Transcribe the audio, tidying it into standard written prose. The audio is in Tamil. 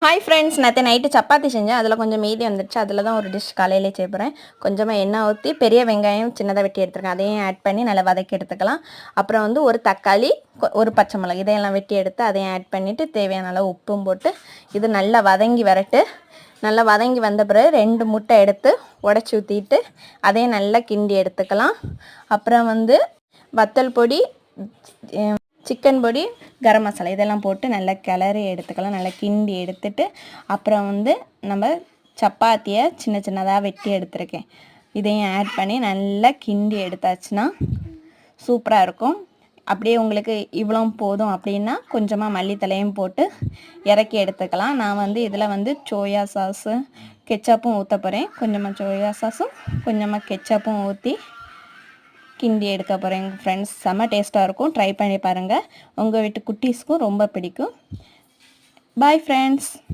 ஹாய் ஃப்ரெண்ட்ஸ், நேற்று நைட்டு சப்பாத்தி செஞ்சேன். அதில் கொஞ்சம் மீதி வந்துடுச்சு. அதில் தான் ஒரு டிஷ் காலையிலே செய்ய போகிறேன். கொஞ்சமாக எண்ணெய் ஊற்றி பெரிய வெங்காயம் சின்னதாக வெட்டி எடுத்துருக்கேன். அதையும் ஆட் பண்ணி நல்லா வதக்கி எடுத்துக்கலாம். அப்புறம் வந்து ஒரு தக்காளி, ஒரு பச்சை மிளகு இதையெல்லாம் வெட்டி எடுத்து அதையும் ஆட் பண்ணிவிட்டு தேவையான அளவு உப்பும் போட்டு இது நல்லா வதங்கி வரட்டு. நல்லா வதங்கி வந்த பிறகு 2 முட்டை எடுத்து உடச்சி ஊற்றிட்டு அதையும் நல்லா கிண்டி எடுத்துக்கலாம். அப்புறம் வந்து வத்தல் பொடி, சிக்கன் பொடி, கரம் மசாலா இதெல்லாம் போட்டு நல்லா கிளறி எடுத்துக்கலாம். நல்லா கிண்டி எடுத்துட்டு அப்புறம் வந்து நம்ம சப்பாத்தியை சின்ன சின்னதாக வெட்டி எடுத்துருக்கேன். இதையும் ஆட் பண்ணி நல்லா கிண்டி எடுத்தாச்சுன்னா சூப்பராக இருக்கும். அப்படியே உங்களுக்கு இவ்வளோ போதும் அப்படின்னா கொஞ்சமாக மல்லித்தலையும் போட்டு இறக்கி எடுத்துக்கலாம். நான் வந்து இதில் வந்து சோயா சாஸு கெச்சப்பும் ஊற்ற போகிறேன். கொஞ்சமாக சோயா சாஸும் கொஞ்சமாக கெச்சப்பும் ஊற்றி கிண்டி எடுக்க போகிறேன் ஃப்ரெண்ட்ஸ். செம்ம டேஸ்ட்டாக இருக்கும். ட்ரை பண்ணி பாருங்கள். உங்கள் வீட்டு குட்டீஸ்க்கும் ரொம்ப பிடிக்கும். Bye friends.